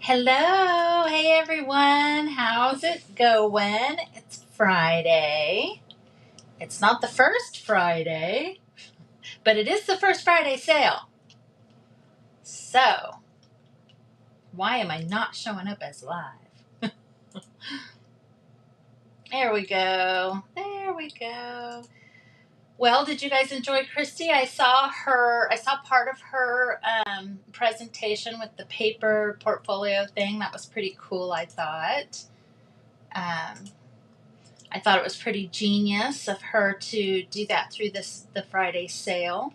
Hello, hey everyone, how's it going? It's Friday. It's not the first Friday, but it is the first Friday sale. So, why am I not showing up as live? There we go. There we go. Well, did you guys enjoy Christy? I saw part of her presentation with the paper portfolio thing. That was pretty cool, I thought. I thought it was pretty genius of her to do that through the Friday sale.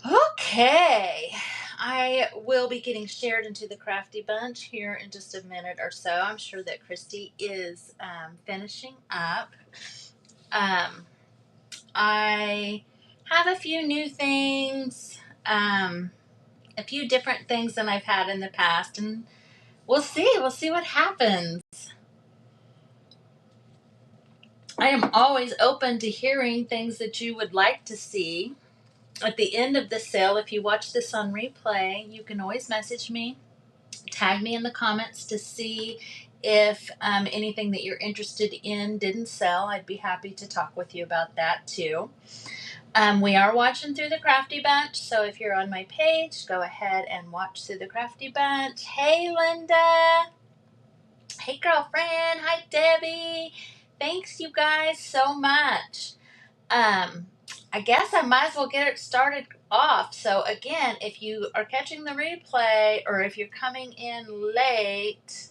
Okay, I will be getting shared into the Crafty Bunch here in just a minute or so. I'm sure that Christy is finishing up. I have a few new things, a few different things than I've had in the past, and we'll see. We'll see what happens. I am always open to hearing things that you would like to see. At the end of the sale, if you watch this on replay, you can always message me, tag me in the comments to see if anything that you're interested in didn't sell. I'd be happy to talk with you about that too. We are watching through the Crafty Bunch, so if you're on my page, go ahead and watch through the Crafty Bunch. Hey, Linda. Hey, girlfriend. Hi, Debbie. Thanks, you guys, so much. I guess I might as well get it started off. So again, if you are catching the replay or if you're coming in late,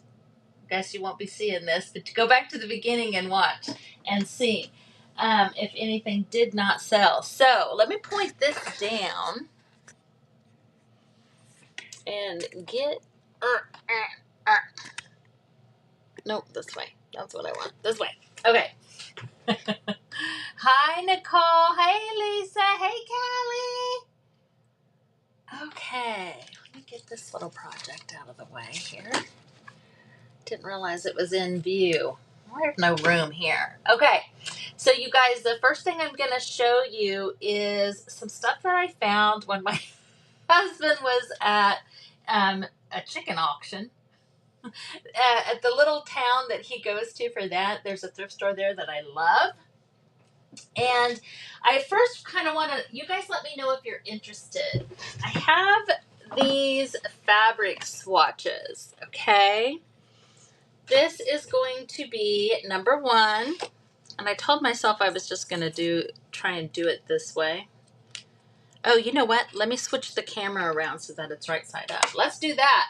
I guess you won't be seeing this, but go back to the beginning and watch and see if anything did not sell. So let me point this down and get, nope, this way. That's what I want. This way. Okay. Hi, Nicole. Hey, Lisa. Hey, Callie. Okay, let me get this little project out of the way here. Didn't realize it was in view. There's no room here. Okay, so you guys, the first thing I'm going to show you is some stuff that I found when my husband was at a chicken auction. At the little town that he goes to for that, there's a thrift store there that I love. And I first kind of want to, you guys let me know if you're interested. I have these fabric swatches, okay? This is going to be number one. And I told myself I was just going to try and do it this way. Oh, you know what? Let me switch the camera around so that it's right side up. Let's do that.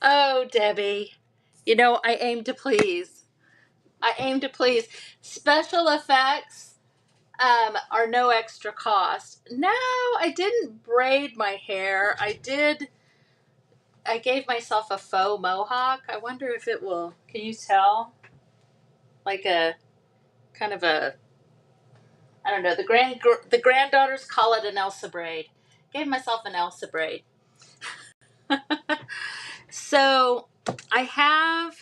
Oh, Debbie. You know, I aim to please. Special effects are no extra cost. No, I didn't braid my hair. I gave myself a faux mohawk. I wonder if it will, can you tell? Like a, kind of a, I don't know, the granddaughters call it an Elsa braid. Gave myself an Elsa braid. So I have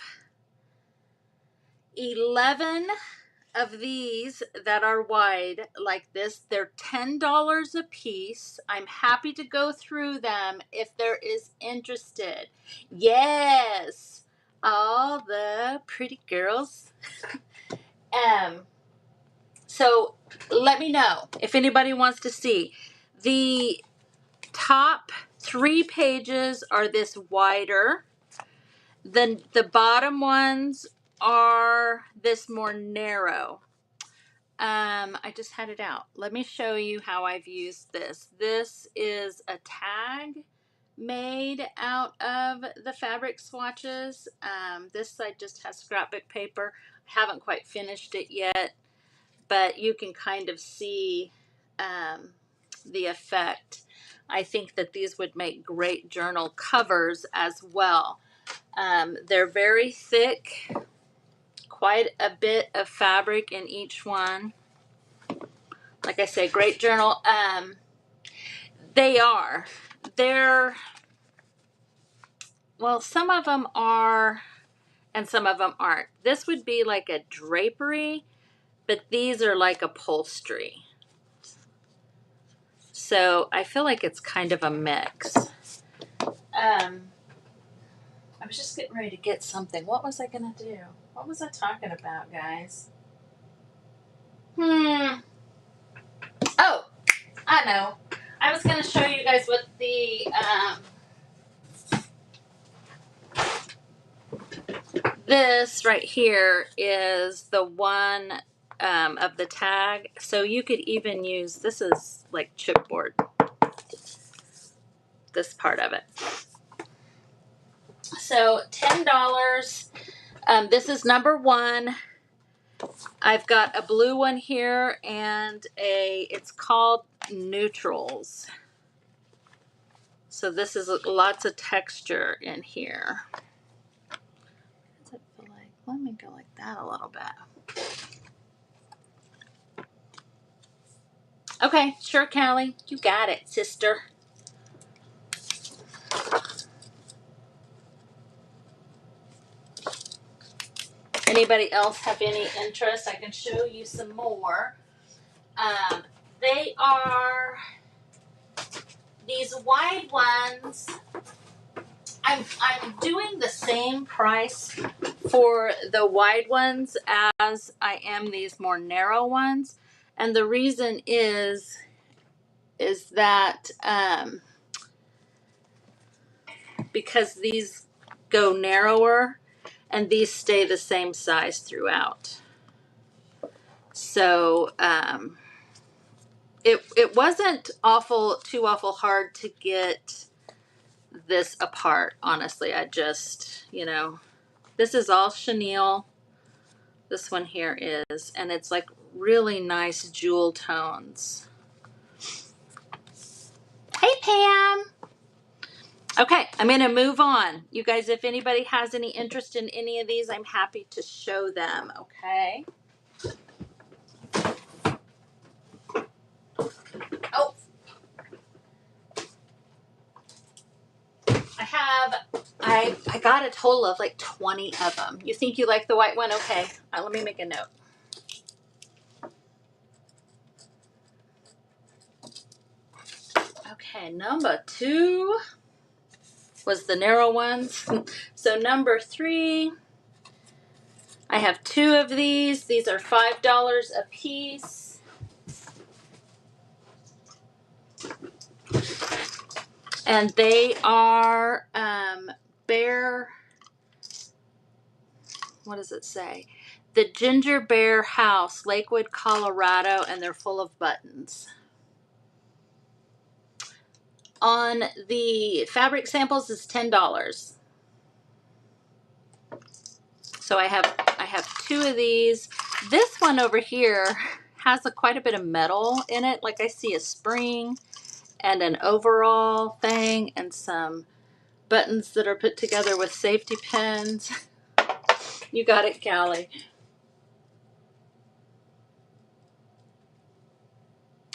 11 of these that are wide like this. They're $10 a piece. I'm happy to go through them if there is interested. Yes, all the pretty girls. So let me know if anybody wants to see. The top 3 pages are this wider. Then the bottom ones are this more narrow. I just had it out. Let me show you how I've used this. This is a tag made out of the fabric swatches. This side just has scrapbook paper. I haven't quite finished it yet, but you can kind of see the effect. I think that these would make great journal covers as well. They're very thick, quite a bit of fabric in each one. Like I say, great journal. Well, some of them are and some of them aren't. This would be like a drapery, but these are like upholstery. So I feel like it's kind of a mix. I was just getting ready to get something. What was I going to do? What was I talking about, guys? Oh, I know. I was going to show you guys what the, this right here is the one of the tag. So you could even use, this is like chipboard, this part of it. So $10. This is number 1. I've got a blue one here and it's called Neutrals. So this is lots of texture in here. What does it feel like? Let me go like that a little bit. Okay, sure, Callie. You got it, sister. Anybody else have any interest? I can show you some more. They are these wide ones. I'm doing the same price for the wide ones as I am these more narrow ones. And the reason is that because these go narrower and these stay the same size throughout. So it wasn't too awful hard to get this apart, honestly. I just, this is all chenille. This one here is, and it's like really nice jewel tones. Hey, Pam. Okay, I'm going to move on. You guys, if anybody has any interest in any of these, I'm happy to show them, okay? Oh. I got a total of like 20 of them. You think you like the white one? Okay, let me make a note. Okay, number 2 was the narrow ones. So number 3, I have 2 of these. These are $5 a piece. And they are Bear, what does it say? The Ginger Bear House, Lakewood, Colorado, and they're full of buttons. On the fabric samples is $10. So I have 2 of these. This one over here has quite a bit of metal in it. Like I see a spring and an overall thing and some buttons that are put together with safety pins. You got it, Callie.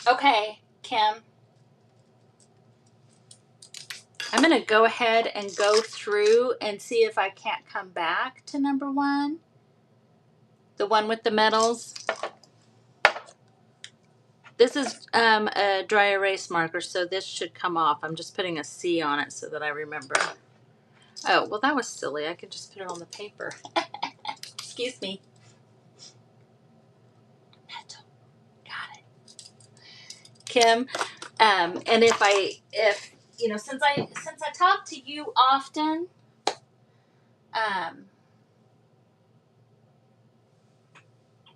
Okay, Kim. I'm going to go ahead and go through and see if I can't come back to number 1. The one with the metals. This is a dry erase marker, so this should come off. I'm just putting a C on it so that I remember. Oh, well, that was silly. I could just put it on the paper. Excuse me. Metal. Got it. Kim, and if since I talk to you often,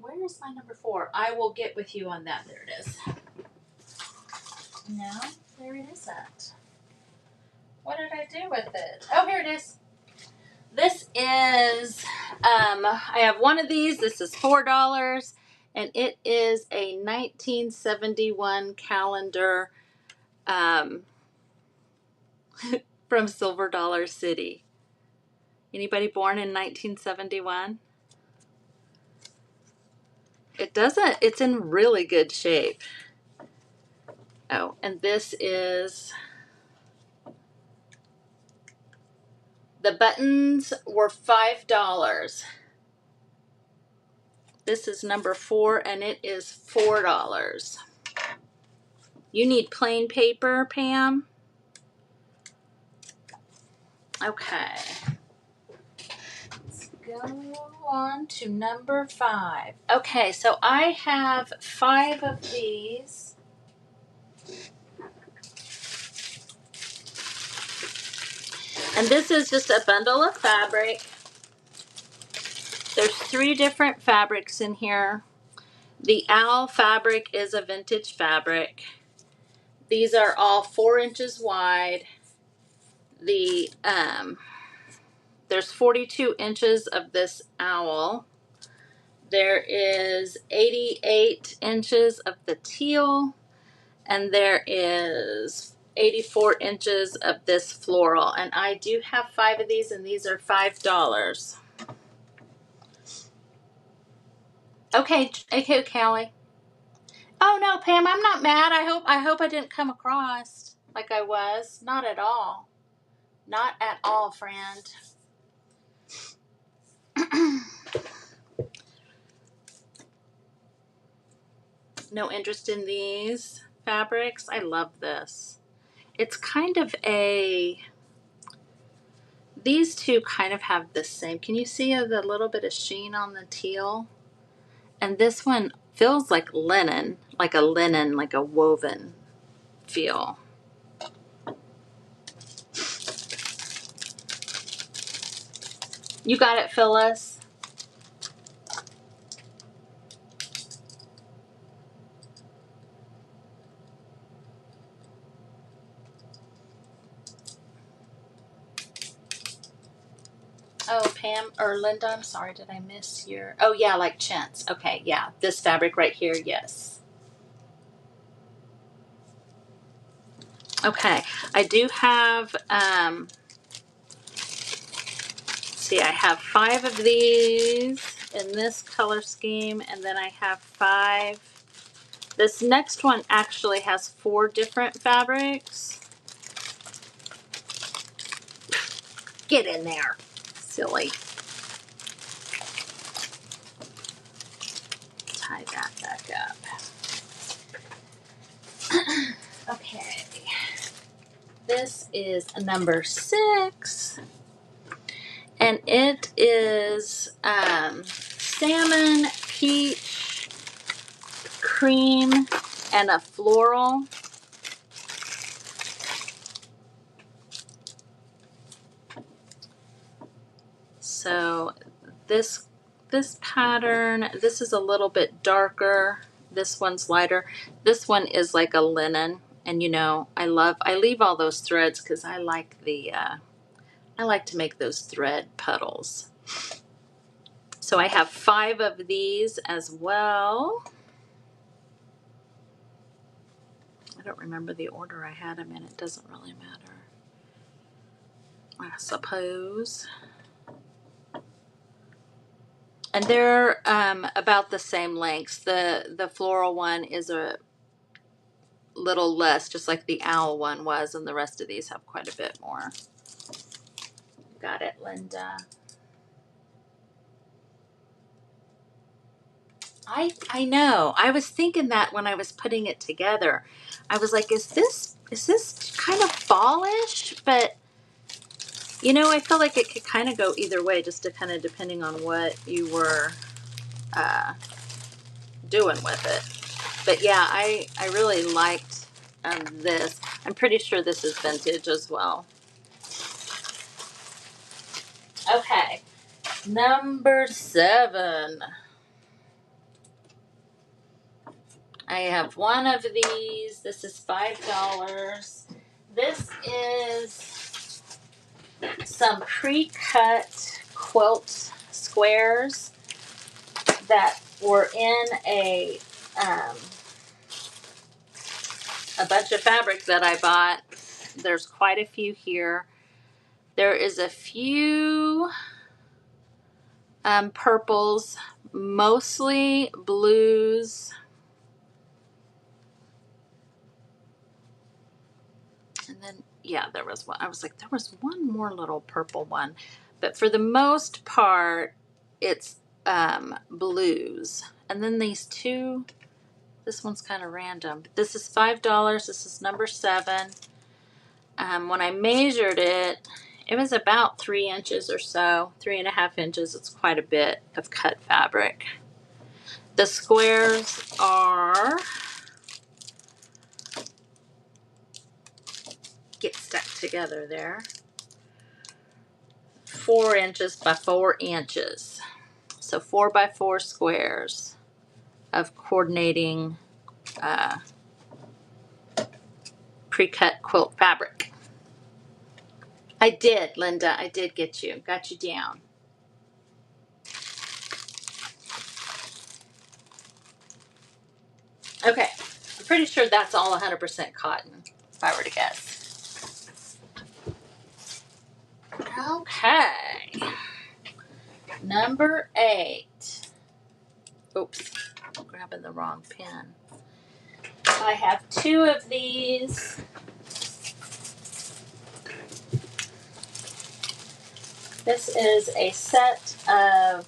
where is my number 4? I will get with you on that. There it is. No, there it isn't. What did I do with it? Oh, here it is. This is, I have one of these. This is $4, and it is a 1971 calendar from Silver Dollar City. Anybody born in 1971? It's in really good shape. Oh, and this is, the buttons were $5. This is number 4, and it is $4. You need plain paper, Pam? Okay. Let's go on to number 5. Okay, so I have 5 of these. And this is just a bundle of fabric. There's 3 different fabrics in here. The owl fabric is a vintage fabric. These are all 4 inches wide. There's 42 inches of this owl. There is 88 inches of the teal, and there is 84 inches of this floral. And I do have 5 of these, and these are $5. Okay, Callie. Oh no, Pam, I'm not mad. I hope I didn't come across like I was. Not at all. Not at all, friend. No interest in these fabrics. I love this. It's kind of these two kind of have the same. Can you see the little bit of sheen on the teal? And this one feels like linen, like a woven feel. You got it, Phyllis? Oh, Pam or Linda, I'm sorry, did I miss your... Oh, yeah, like chintz. Okay, yeah, this fabric right here, yes. Okay, I do have, see, I have 5 of these in this color scheme, and then I have 5. This next one actually has 4 different fabrics. Get in there, silly. Tie that back up. Okay. This is number 6. And it is salmon, peach, cream, and a floral. So this pattern, this is a little bit darker. This one's lighter. This one is like a linen. And you know, I leave all those threads because I like I like to make those thread puddles. So I have 5 of these as well. I don't remember the order I had them in. It doesn't really matter, I suppose. And they're about the same lengths. The floral one is a little less, just like the owl one was, and the rest of these have quite a bit more. Got it, Linda. I know. I was thinking that when I was putting it together. I was like, is this kind of fallish? But you know, I feel like it could kind of go either way, just depending on what you were doing with it. But yeah, I really liked this. I'm pretty sure this is vintage as well. Okay, number 7. I have 1 of these. This is $5. This is some pre-cut quilt squares that were in a bunch of fabric that I bought. There's quite a few here. There is a few purples, mostly blues. And then, yeah, there was one. I was like, there was one more little purple one. But for the most part, it's blues. And then these 2 This one's kind of random. This is $5. This is number 7. When I measured it, it was about 3 inches or so, 3.5 inches. It's quite a bit of cut fabric. The squares are, get stuck together there, 4 inches by 4 inches. So 4 by 4 squares of coordinating pre-cut quilt fabric. I did, Linda. I did get you. Got you down. Okay. I'm pretty sure that's all 100% cotton, if I were to guess. Okay. Number 8. Oops. I'm grabbing the wrong pen. I have 2 of these. This is a set of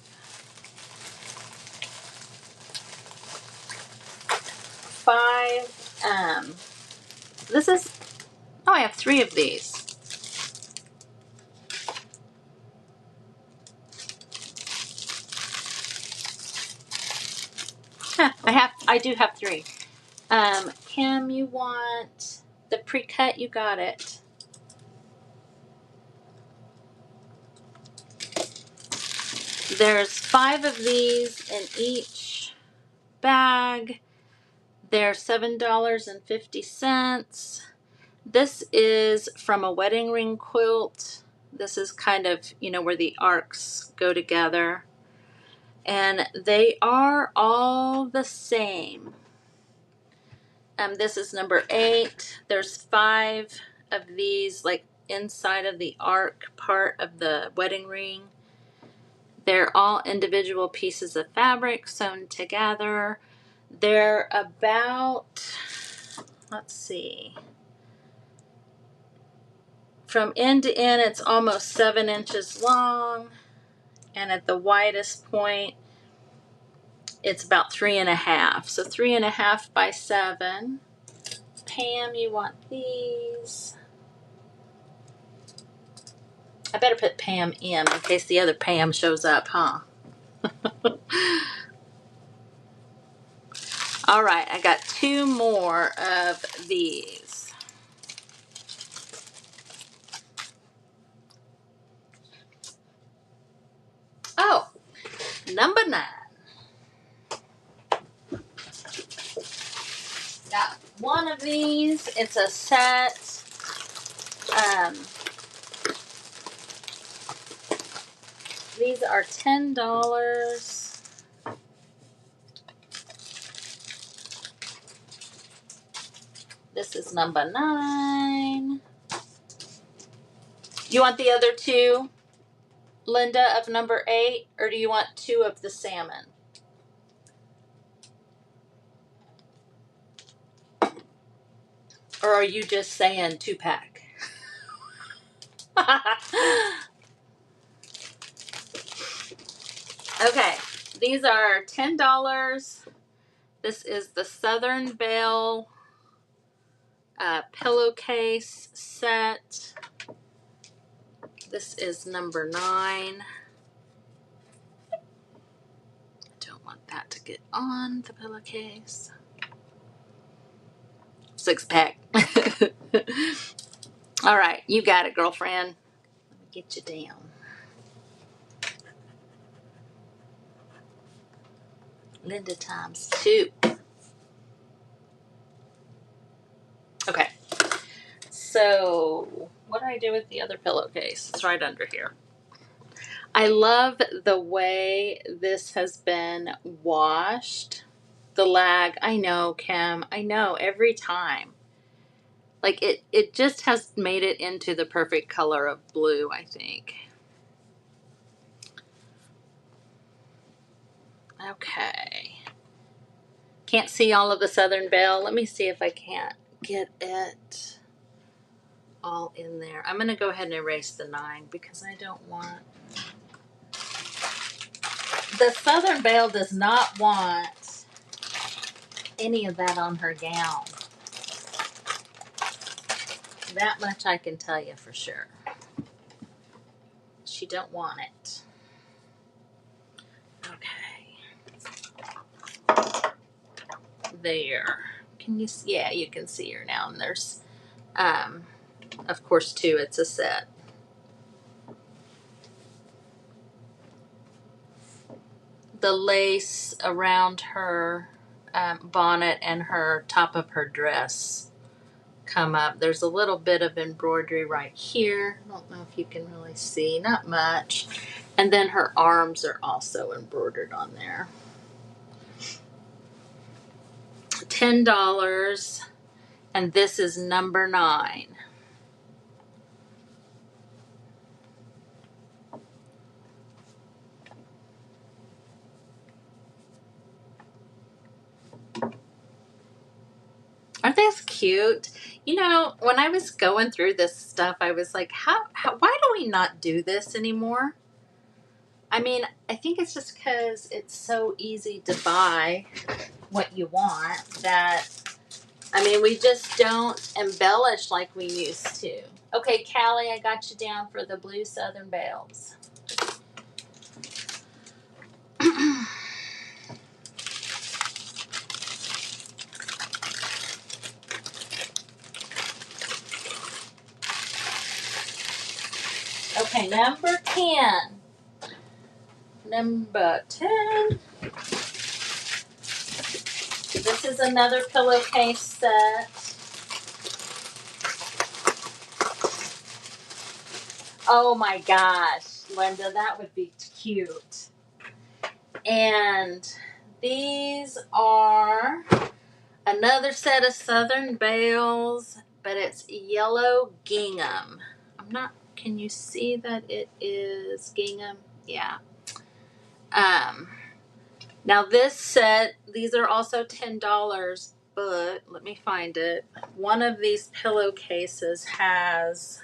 5. I have 3 of these. I do have 3. Kim, you want the pre-cut? You got it. There's 5 of these in each bag. They're $7.50. This is from a wedding ring quilt. This is kind of, where the arcs go together. And they are all the same. This is number 8. There's 5 of these, like inside of the arc part of the wedding ring. They're all individual pieces of fabric sewn together. They're about, let's see, from end to end, it's almost 7 inches long. And at the widest point, it's about 3.5. So 3.5 by 7. Pam, you want these? I better put Pam in case the other Pam shows up, huh? All right, I got 2 more of these. Oh, number 9. Got 1 of these. It's a set. These are $10. This is number 9. You want the other 2, Linda, of number 8, or do you want 2 of the salmon? Or are you just saying 2-pack? Okay, these are $10. This is the Southern Belle pillowcase set. This is number 9. Don't want that to get on the pillowcase. 6-pack. All right, you got it, girlfriend. Let me get you down. Linda times 2. Okay. So, what do I do with the other pillowcase? It's right under here. I love the way this has been washed. The lag, I know, Kim. I know, every time. Like, it just has made it into the perfect color of blue, I think. Okay. Can't see all of the Southern Belle. Let me see if I can't get it all in there. I'm going to go ahead and erase the 9 because I don't want... The Southern Belle does not want any of that on her gown. That much I can tell you for sure. She don't want it. Okay. There. Can you see? Yeah, you can see her now. And there's, of course, too, it's a set. The lace around her bonnet and her top of her dress come up. There's a little bit of embroidery right here. I don't know if you can really see, not much. And then her arms are also embroidered on there. $10, and this is number 9. Aren't they cute? You know, when I was going through this stuff, I was like, why do we not do this anymore? I mean, I think it's just because it's so easy to buy what you want that, I mean, we just don't embellish like we used to. Okay, Callie, I got you down for the blue Southern Bells. Okay, number 10. Number 10. This is another pillowcase set. Oh my gosh, Linda, that would be cute. And these are another set of Southern Bells, but it's yellow gingham. Can you see that it is gingham? Yeah. Now this set, these are also $10, but let me find it. One of these pillowcases has,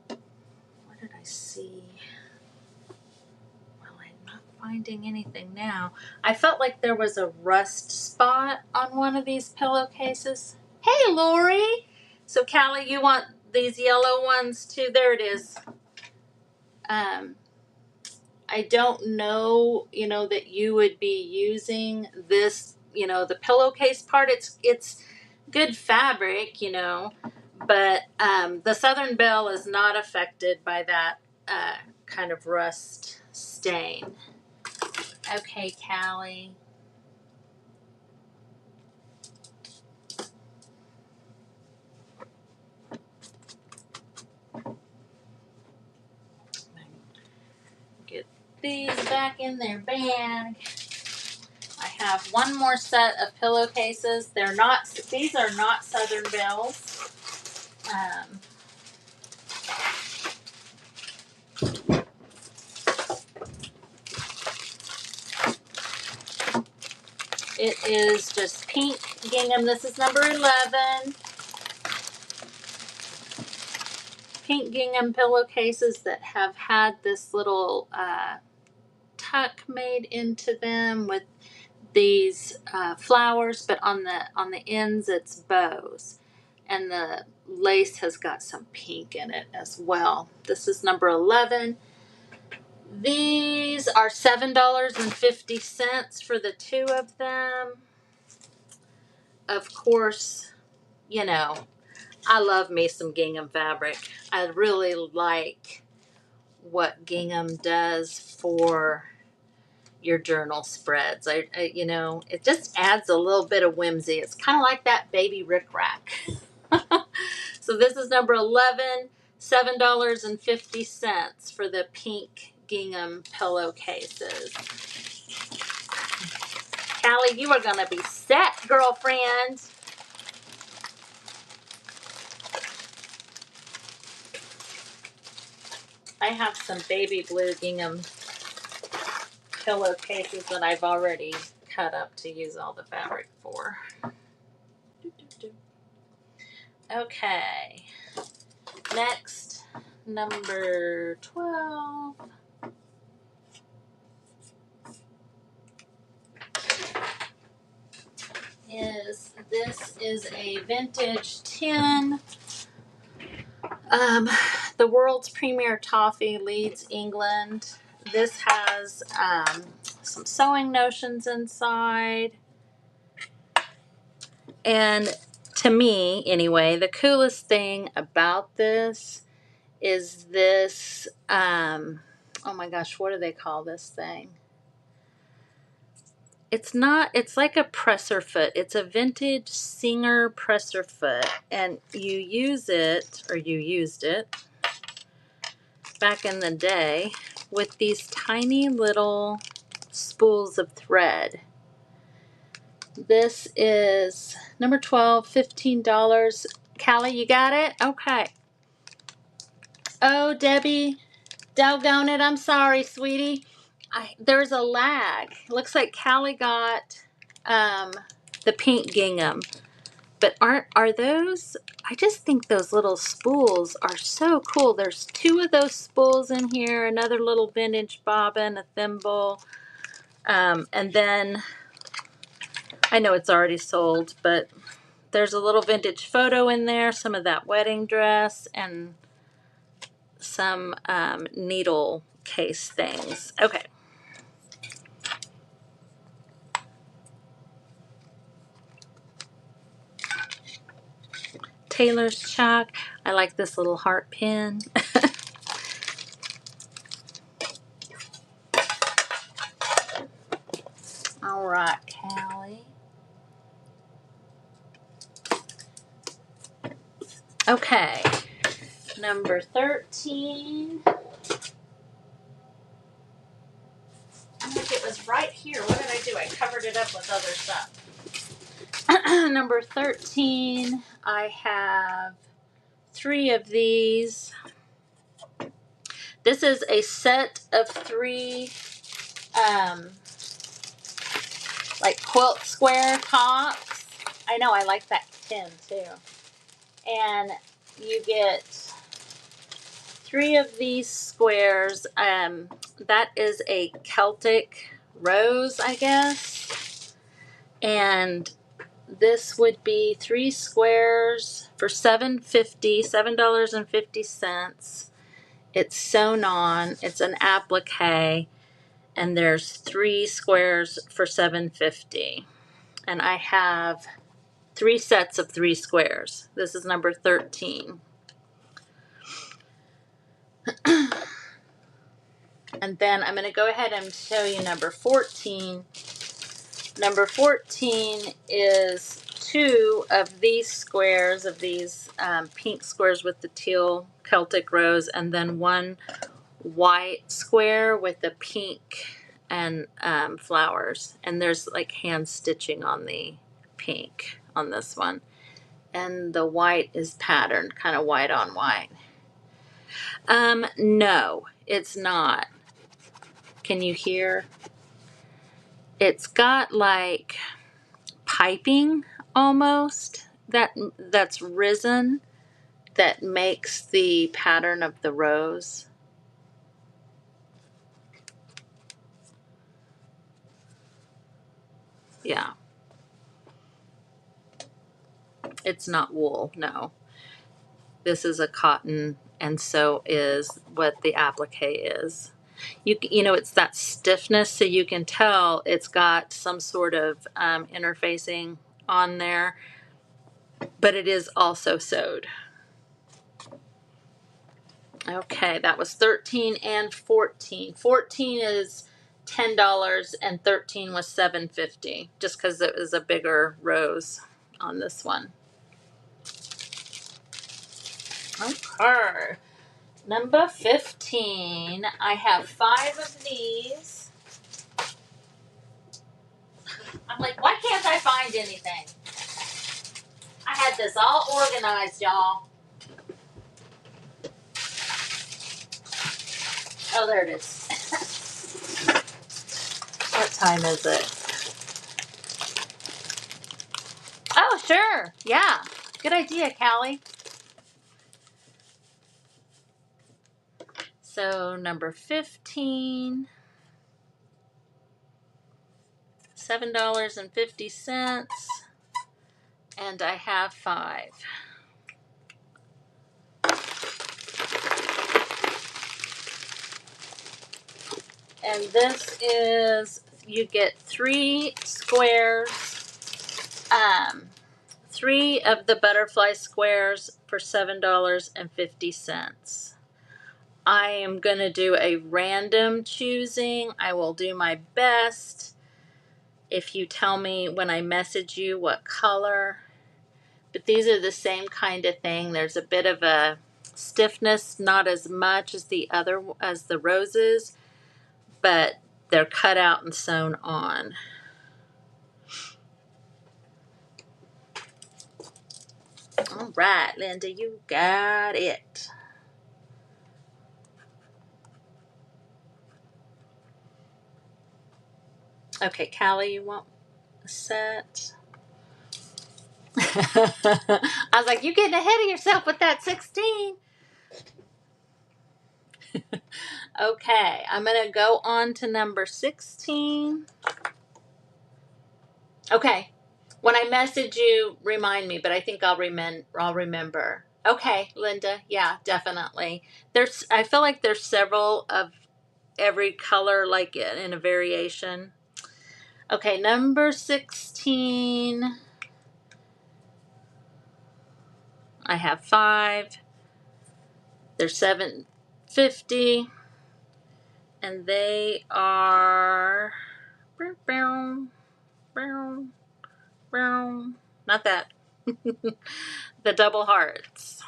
what did I see? Well, I'm not finding anything now. I felt like there was a rust spot on one of these pillowcases. Hey, Lori. So, Callie, you want these yellow ones too? There it is. I don't know, that you would be using this, the pillowcase part. It's good fabric, but the Southern Belle is not affected by that kind of rust stain. Okay, Callie. Get these back in their bag. I have one more set of pillowcases. These are not Southern Bells. It is just pink gingham. This is number 11. Pink gingham pillowcases that have had this little tuck made into them with these flowers, but on the ends it's bows, and the lace has got some pink in it as well. This is number 11. These are $7.50 for the 2 of them. Of course, I love me some gingham fabric. I really like what gingham does for your journal spreads. It just adds a little bit of whimsy. It's kind of like that baby rickrack. So this is number 11, $7.50 for the pink gingham pillowcases. Callie, you are going to be set, girlfriend. I have some baby blue gingham pillowcases that I've already cut up to use all the fabric for. Okay. Next, number 12. This is a vintage tin. The world's premier toffee, Leeds, England. This has some sewing notions inside. And to me, anyway, the coolest thing about this is this, oh my gosh, what do they call this thing? It's like a presser foot. It's a vintage Singer presser foot. And you use it, or you used it, back in the day with these tiny little spools of thread. This is number 12, $15. Callie, you got it? Okay. Oh, Debbie, doggone it. I'm sorry, sweetie. There's a lag. Looks like Callie got the pink gingham. But are those, I just think those little spools are so cool. There's 2 of those spools in here, another little vintage bobbin, a thimble, and then, I know it's already sold, but there's a little vintage photo in there, some of that wedding dress, and some needle case things. Okay. Taylor's chalk. I like this little heart pin. All right, Callie. Okay, number 13. I think it was right here. What did I do? I covered it up with other stuff. Number 13, I have 3 of these. This is a set of 3 like quilt square tops. I know, I like that pin too. And you get 3 of these squares. That is a Celtic rose, I guess. And this would be 3 squares for $7.50. It's sewn on. It's an applique. And there's 3 squares for $7.50. And I have 3 sets of 3 squares. This is number 13. And then I'm going to go ahead and show you number 14. Number 14 is 2 of these squares, of these pink squares with the teal Celtic rose, and then 1 white square with the pink and flowers. And there's like hand stitching on the pink on this one. And the white is patterned, kind of white on white. No, it's not. Can you hear? It's got like piping almost that's risen that makes the pattern of the rose. Yeah. It's not wool, no. This is a cotton, and so is what the applique is. You know, it's that stiffness, so you can tell it's got some sort of interfacing on there, but it is also sewed. Okay, that was 13 and 14. 14 is $10 and 13 was $7.50, just because it was a bigger rose on this one. Okay. Number 15, I have 5 of these. I'm like, why can't I find anything? I had this all organized, y'all. Oh, there it is. What time is it? Oh, sure. Yeah. Good idea, Callie. So, number 15. $7.50. And I have 5. And this is, you get 3 squares, 3 of the butterfly squares for $7.50. I am going to do a random choosing. I will do my best if you tell me when I message you what color. But these are the same kind of thing. There's a bit of a stiffness, not as much as the roses, but they're cut out and sewn on. All right, Linda, you got it. Okay, Callie, you want a set? I was like, you're getting ahead of yourself with that 16. Okay, I'm going to go on to number 16. Okay, when I message you, remind me, but I think I'll remember. Okay, Linda, yeah, definitely. I feel like there's several of every color, like in a variation. Okay, number 16. I have 5. They're $7.50, and they are not that. The double hearts.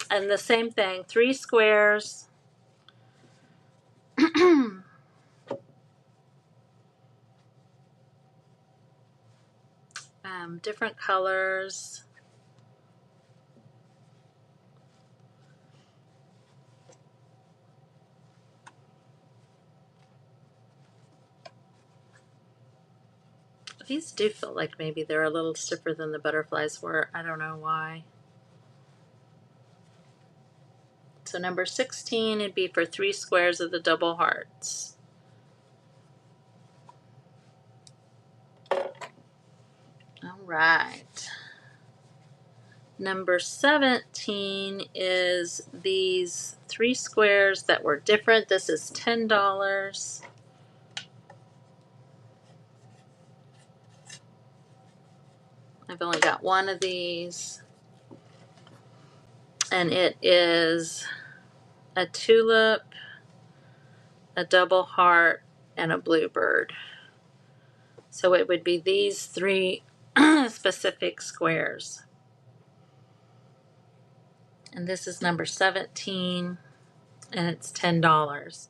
And the same thing, 3 squares. Different colors. These do feel like maybe they're a little stiffer than the butterflies were. I don't know why. So number 16 would be for 3 squares of the double hearts. All right. Number 17 is these 3 squares that were different. This is $10. I've only got one of these. And it is a tulip, a double heart, and a bluebird. So it would be these 3 specific squares. And this is number 17, and it's $10.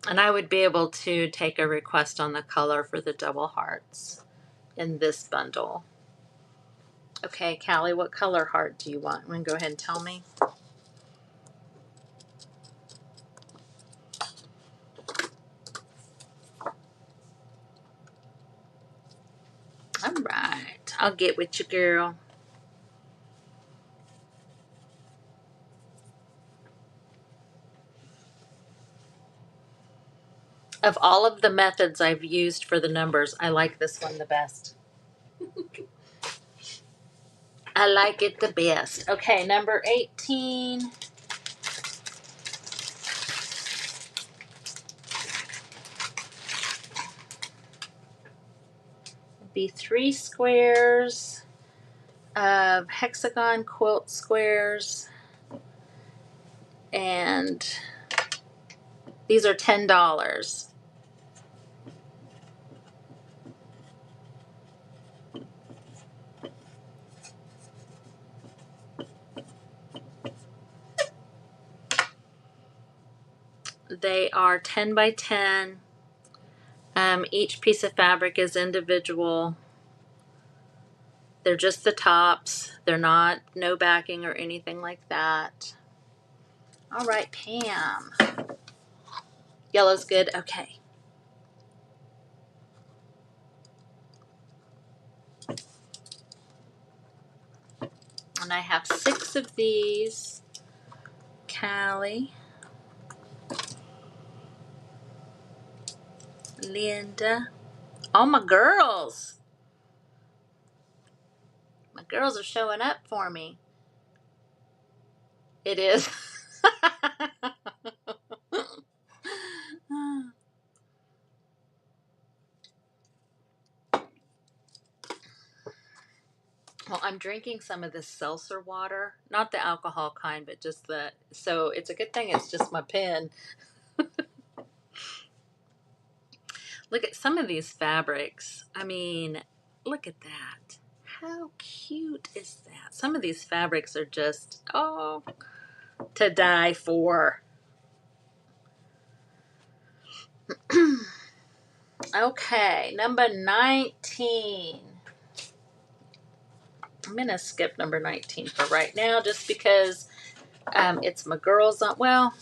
And I would be able to take a request on the color for the double hearts in this bundle. Okay, Callie, what color heart do you want? You want to go ahead and tell me? All right, I'll get with you, girl. Of all of the methods I've used for the numbers, I like this one the best. I like it the best. Okay, number 18. Be 3 squares of hexagon quilt squares, and these are $10. They are 10 by 10. Each piece of fabric is individual. They're just the tops. They're not no backing or anything like that. All right, Pam. Yellow's good. Okay. And I have 6 of these. Callie, Linda. All my girls. girls are showing up for me. It is. Well, I'm drinking some of this seltzer water. Not the alcohol kind, but just the... So it's a good thing it's just my pen. Look at some of these fabrics. I mean, look at that. How cute is that? Some of these fabrics are just, oh, to die for. Okay, number 19. I'm going to skip number 19 for right now just because it's my girls on. Well,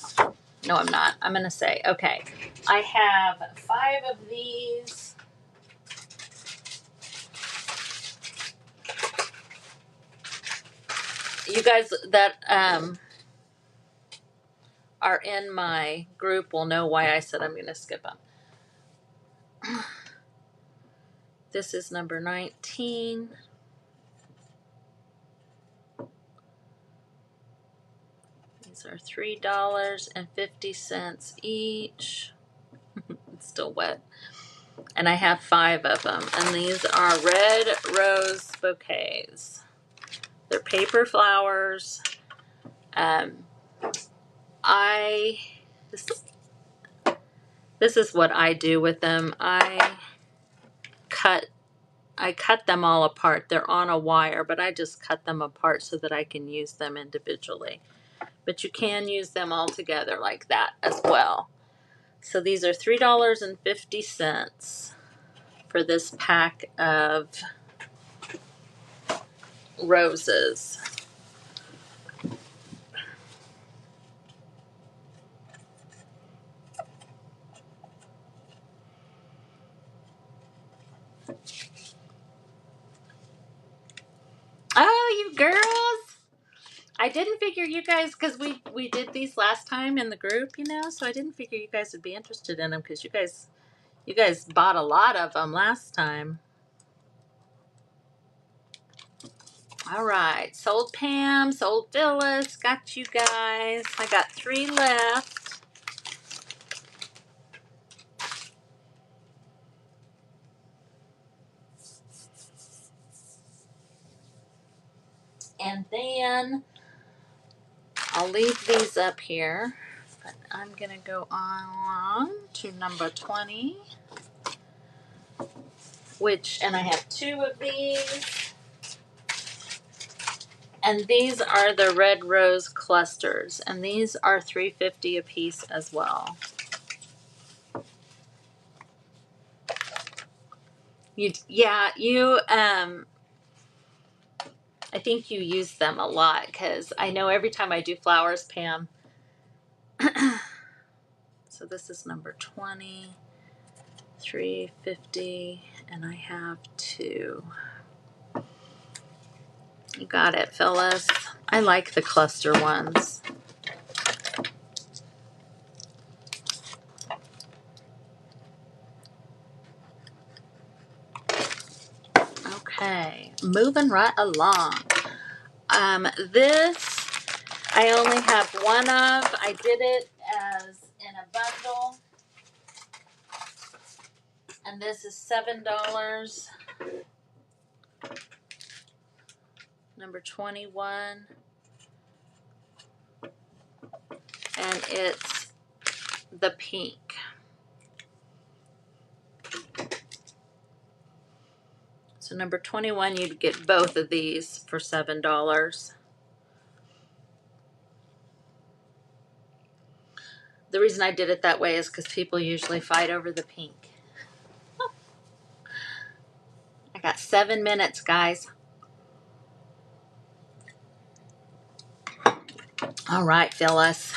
no, I'm not. I'm going to say, okay, I have 5 of these. You guys that are in my group will know why I said I'm going to skip them. This is number 19. These are $3.50 each. It's still wet. And I have 5 of them. And these are red rose bouquets. They're paper flowers. This is what I do with them. I cut them all apart. They're on a wire, but I just cut them apart so that I can use them individually. But you can use them all together like that as well. So these are $3.50 for this pack of roses. Oh, you girls! I didn't figure you guys, because we did these last time in the group, you know, so I didn't figure you guys would be interested in them because you guys bought a lot of them last time. All right, sold Pam, sold Phyllis, got you guys. I got 3 left. And then I'll leave these up here, but I'm going to go on to number 20, and I have 2 of these. And these are the red rose clusters, and these are $3.50 a piece as well. I think you use them a lot because I know every time I do flowers, Pam. So this is number 20, $3.50, and I have 2. You got it, Phyllis. I like the cluster ones. Okay, moving right along. This I only have 1 of. I did it as in a bundle. And this is $7. Number 21. And it's the pink. So number 21, you'd get both of these for $7. The reason I did it that way is because people usually fight over the pink. I got 7 minutes, guys. All right, Phyllis.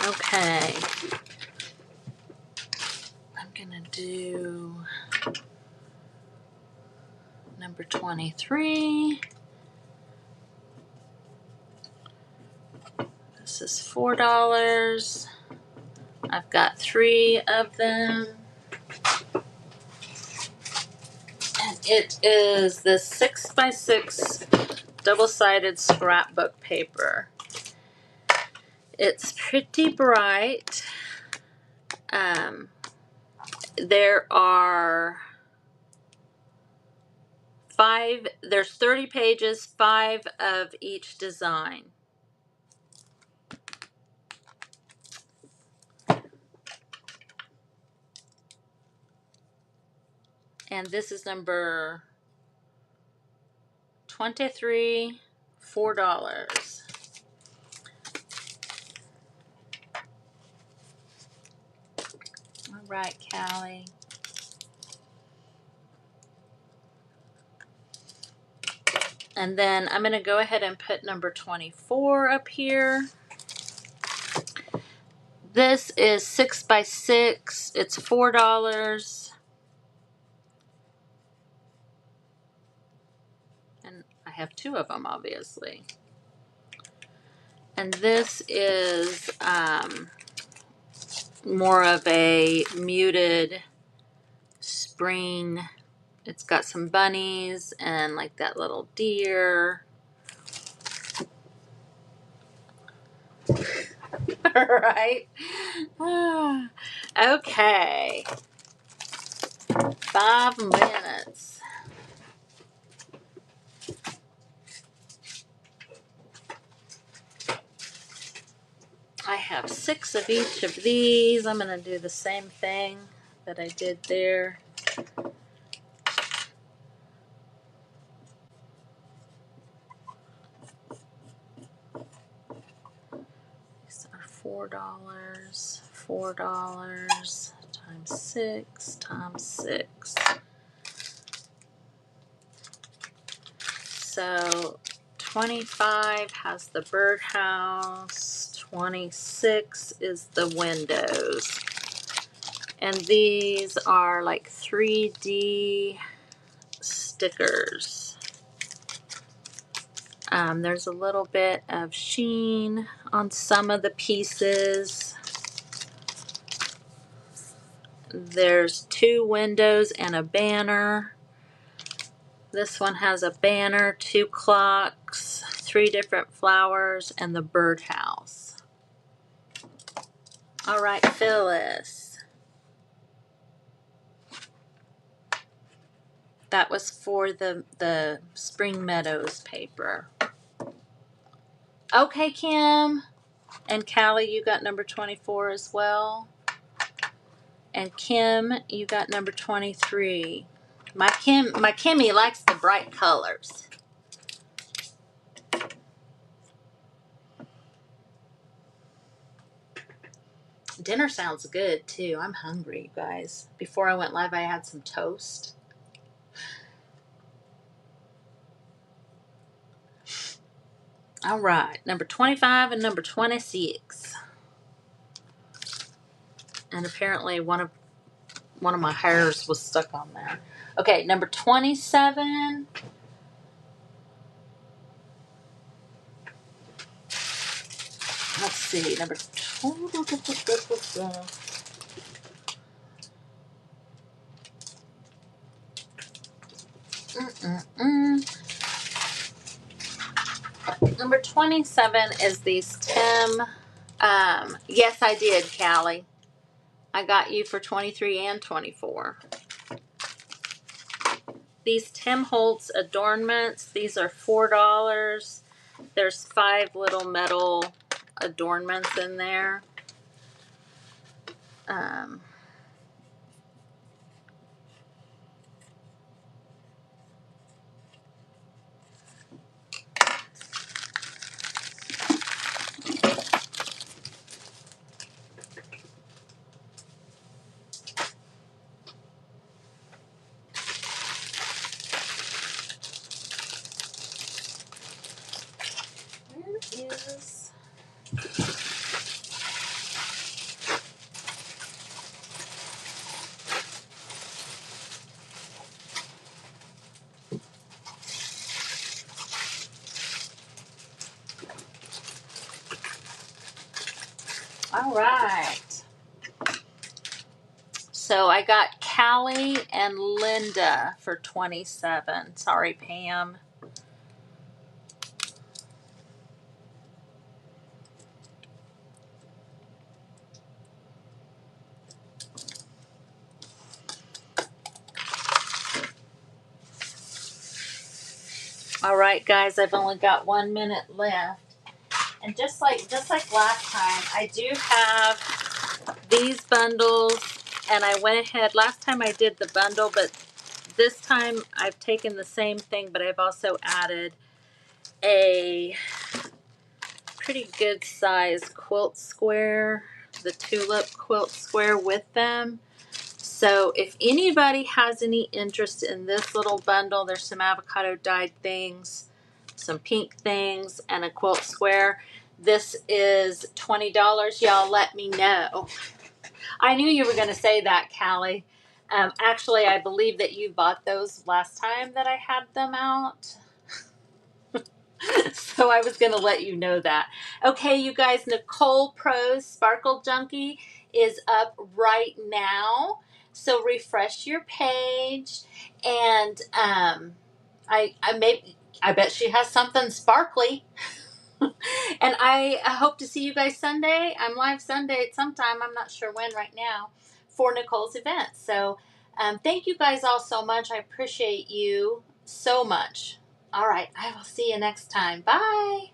Okay. I'm gonna do number 23. This This is $4. I've got 3 of them. And it is this 6x6 double-sided scrapbook paper. It's pretty bright. There are there's 30 pages, 5 of each design. And this is number 23, $4. All right, Callie. And then I'm going to go ahead and put number 24 up here. This is 6x6. It's $4. And I have 2 of them, obviously. And this is more of a muted spring. It's got some bunnies and like that little deer. Right? Okay. 5 minutes. I have 6 of each of these. I'm going to do the same thing that I did there. These are $4. $4 times 6 times 6. So 25 has the birdhouse. 26 is the windows. And these are like 3D stickers. There's a little bit of sheen on some of the pieces. There's 2 windows and a banner. This one has a banner, 2 clocks, 3 different flowers, and the birdhouse. All right, Phyllis. That was for the Spring Meadows paper. Okay, Kim. And Callie, you got number 24 as well. And Kim, you got number 23. My Kimmy likes the bright colors. Dinner sounds good too. I'm hungry, you guys. Before I went live, I had some toast. All right, number 25 and number 26. And apparently one of my hairs was stuck on there. Okay, number 27. Let's see, number 20. Number 27 is these Tim. Yes, I did, Callie. I got you for 23 and 24. These Tim Holtz adornments, these are $4. There's 5 little metal adornments in there. Where is... All right. So I got Callie and Linda for 27. Sorry, Pam. All right, guys, I've only got 1 minute left. And just like last time, I do have these bundles, and I went ahead. Last time I did the bundle, but this time I've taken the same thing, but I've also added a pretty good size quilt square, the tulip quilt square with them. So if anybody has any interest in this little bundle, there's some avocado dyed things, some pink things, and a quilt square. This is $20. Y'all let me know. I knew you were going to say that, Callie. Actually, I believe that you bought those last time that I had them out. So I was going to let you know that. Okay, you guys, Nicole Pro's Sparkle Junkie is up right now. So refresh your page, and I bet she has something sparkly. And I hope to see you guys Sunday. I'm live Sunday at some time. I'm not sure when right now for Nicole's event. So thank you guys all so much. I appreciate you so much. All right. I will see you next time. Bye.